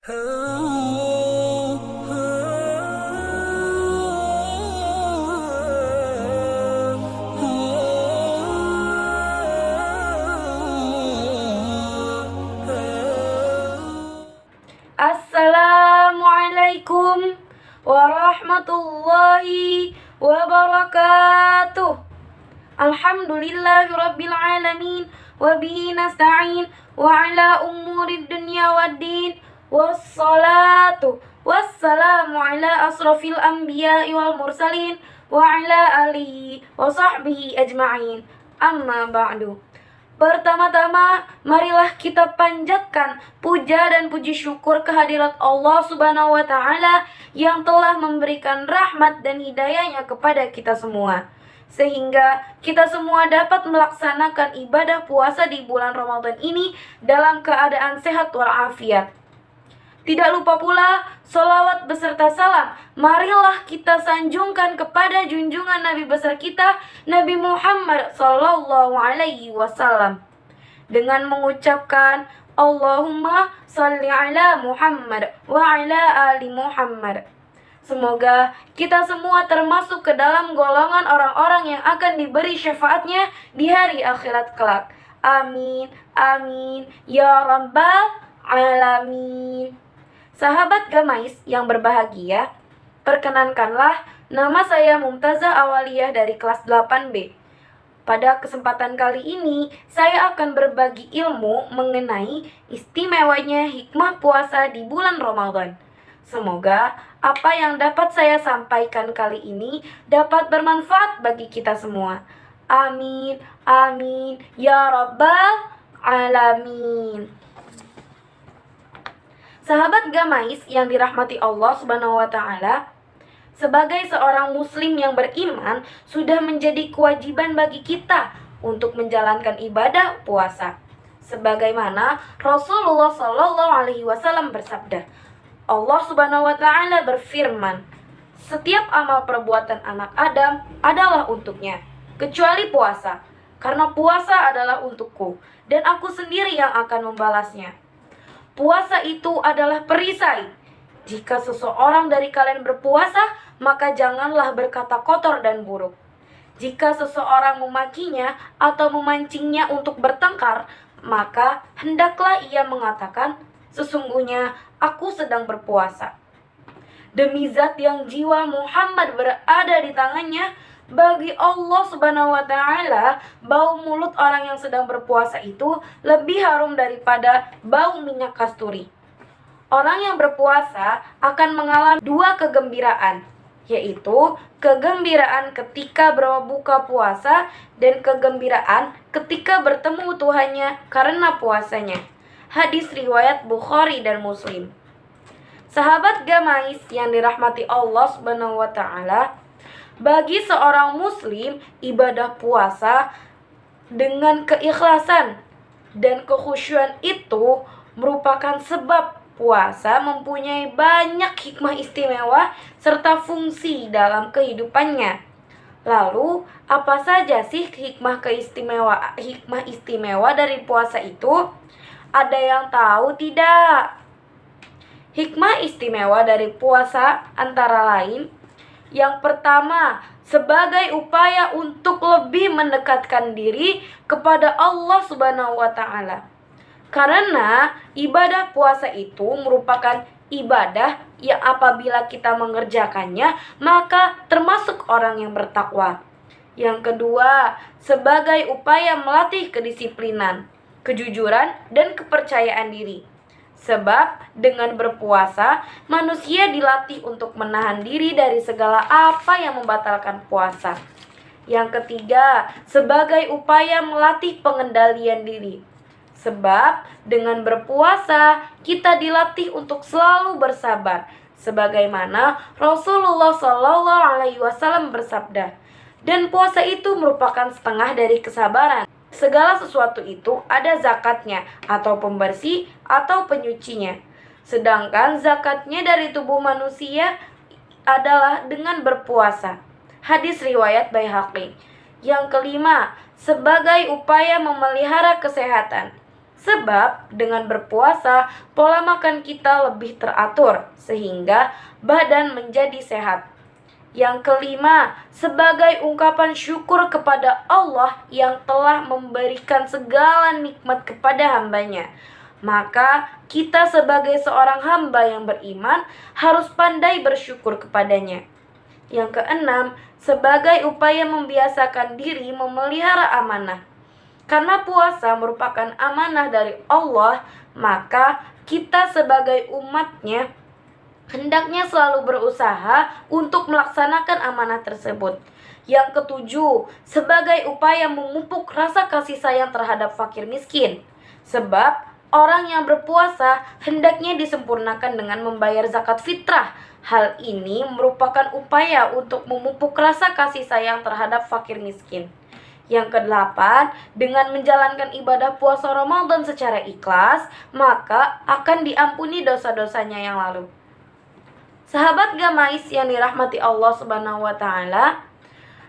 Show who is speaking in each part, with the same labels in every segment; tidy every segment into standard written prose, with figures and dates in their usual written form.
Speaker 1: Assalamualaikum warahmatullahi wabarakatuh. Alhamdulillahirabbil alamin wa bihi nasta'in wa ala umurid dunya waddin. Wassalatu wassalamu ala asrafil anbiya'i wal mursalin wa ala alihi wa sahbihi ajma'in. Amma ba'du. Pertama-tama, marilah kita panjatkan puja dan puji syukur kehadirat Allah Subhanahu wa Ta'ala yang telah memberikan rahmat dan hidayahnya kepada kita semua, sehingga kita semua dapat melaksanakan ibadah puasa di bulan Ramadan ini dalam keadaan sehat walafiat. Tidak lupa pula, sholawat beserta salam marilah kita sanjungkan kepada junjungan Nabi besar kita, Nabi Muhammad Sallallahu Alaihi Wasallam, dengan mengucapkan Allahumma salli ala Muhammad wa ala ali Muhammad. Semoga kita semua termasuk ke dalam golongan orang-orang yang akan diberi syafaatnya di hari akhirat kelak. Amin, amin, ya rabbal alamin. Sahabat Gamais yang berbahagia, perkenankanlah nama saya Mumtazah Awaliyah dari kelas 8B. Pada kesempatan kali ini, saya akan berbagi ilmu mengenai istimewanya hikmah puasa di bulan Ramadan. Semoga apa yang dapat saya sampaikan kali ini dapat bermanfaat bagi kita semua. Amin, amin, ya rabbal alamin. Sahabat Gamais yang dirahmati Allah Subhanahu wa Ta'ala, sebagai seorang muslim yang beriman, sudah menjadi kewajiban bagi kita untuk menjalankan ibadah puasa. Sebagaimana Rasulullah Sallallahu Alaihi Wasallam bersabda, Allah Subhanahu wa Ta'ala berfirman, setiap amal perbuatan anak Adam adalah untuknya, kecuali puasa, karena puasa adalah untukku, dan aku sendiri yang akan membalasnya. Puasa itu adalah perisai. Jika seseorang dari kalian berpuasa, maka janganlah berkata kotor dan buruk. Jika seseorang memakinya atau memancingnya untuk bertengkar, maka hendaklah ia mengatakan, sesungguhnya aku sedang berpuasa. Demi zat yang jiwa Muhammad berada di tangannya, bagi Allah Subhanahu wa Ta'ala, bau mulut orang yang sedang berpuasa itu lebih harum daripada bau minyak kasturi. Orang yang berpuasa akan mengalami dua kegembiraan, yaitu kegembiraan ketika berbuka puasa dan kegembiraan ketika bertemu Tuhannya karena puasanya. Hadis riwayat Bukhari dan Muslim. Sahabat Gamais yang dirahmati Allah Subhanahu wa Ta'ala, bagi seorang muslim, ibadah puasa dengan keikhlasan dan kekhusyuan itu merupakan sebab puasa mempunyai banyak hikmah istimewa serta fungsi dalam kehidupannya. Lalu, apa saja sih hikmah istimewa dari puasa itu? Ada yang tahu tidak? Hikmah istimewa dari puasa antara lain, yang pertama, sebagai upaya untuk lebih mendekatkan diri kepada Allah Subhanahu wa Ta'ala. Karena ibadah puasa itu merupakan ibadah yang apabila kita mengerjakannya, maka termasuk orang yang bertakwa. Yang kedua, sebagai upaya melatih kedisiplinan, kejujuran, dan kepercayaan diri. Sebab dengan berpuasa, manusia dilatih untuk menahan diri dari segala apa yang membatalkan puasa. Yang ketiga, sebagai upaya melatih pengendalian diri. Sebab dengan berpuasa, kita dilatih untuk selalu bersabar. Sebagaimana Rasulullah Sallallahu Alaihi Wasallam bersabda, dan puasa itu merupakan setengah dari kesabaran. Segala sesuatu itu ada zakatnya atau pembersih atau penyucinya. Sedangkan zakatnya dari tubuh manusia adalah dengan berpuasa. Hadis riwayat Baihaqi. Yang kelima, sebagai upaya memelihara kesehatan. Sebab dengan berpuasa, pola makan kita lebih teratur sehingga badan menjadi sehat. Yang kelima, sebagai ungkapan syukur kepada Allah yang telah memberikan segala nikmat kepada hambanya. Maka kita sebagai seorang hamba yang beriman harus pandai bersyukur kepadanya. Yang keenam, sebagai upaya membiasakan diri memelihara amanah. Karena puasa merupakan amanah dari Allah, maka kita sebagai umatnya hendaknya selalu berusaha untuk melaksanakan amanah tersebut. Yang ketujuh, sebagai upaya memupuk rasa kasih sayang terhadap fakir miskin. Sebab orang yang berpuasa hendaknya disempurnakan dengan membayar zakat fitrah. Hal ini merupakan upaya untuk memupuk rasa kasih sayang terhadap fakir miskin. Yang kedelapan, dengan menjalankan ibadah puasa Ramadan secara ikhlas, maka akan diampuni dosa-dosanya yang lalu. Sahabat Gamais yang dirahmati Allah Subhanahu wa taala,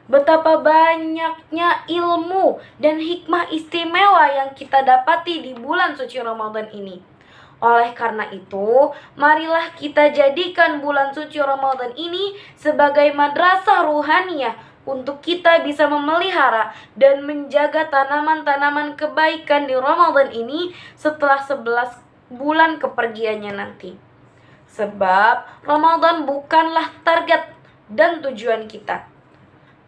Speaker 1: betapa banyaknya ilmu dan hikmah istimewa yang kita dapati di bulan suci Ramadan ini. Oleh karena itu, marilah kita jadikan bulan suci Ramadan ini sebagai madrasah ruhaniyah untuk kita bisa memelihara dan menjaga tanaman-tanaman kebaikan di Ramadan ini setelah 11 bulan kepergiannya nanti. Sebab Ramadan bukanlah target dan tujuan kita.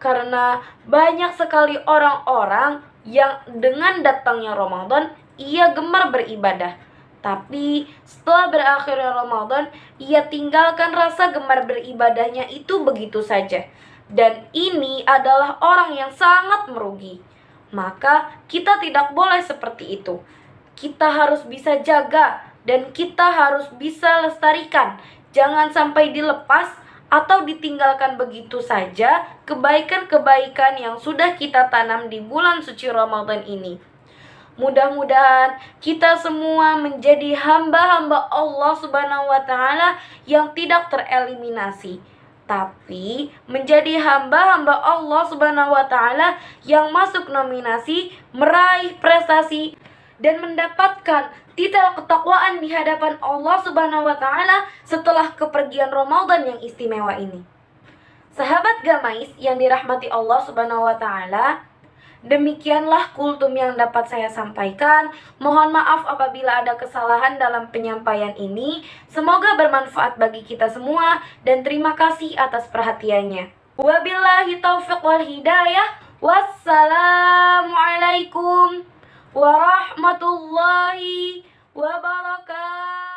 Speaker 1: Karena banyak sekali orang-orang yang dengan datangnya Ramadan ia gemar beribadah. Tapi setelah berakhirnya Ramadan, ia tinggalkan rasa gemar beribadahnya itu begitu saja. Dan ini adalah orang yang sangat merugi. Maka kita tidak boleh seperti itu. Kita harus bisa jaga dan kita harus bisa lestarikan. Jangan sampai dilepas atau ditinggalkan begitu saja kebaikan-kebaikan yang sudah kita tanam di bulan suci Ramadan ini. Mudah-mudahan kita semua menjadi hamba-hamba Allah Subhanahu wa taala yang tidak tereliminasi, tapi menjadi hamba-hamba Allah Subhanahu wa taala yang masuk nominasi, meraih prestasi dan mendapatkan titel ketakwaan di hadapan Allah Subhanahu wa taala setelah kepergian Ramadan yang istimewa ini. Sahabat Gamais yang dirahmati Allah Subhanahu wa taala, demikianlah kultum yang dapat saya sampaikan. Mohon maaf apabila ada kesalahan dalam penyampaian ini. Semoga bermanfaat bagi kita semua dan terima kasih atas perhatiannya. Wabillahi taufiq wal hidayah. Wassalamualaikum warahmatullahi wabarakatuh.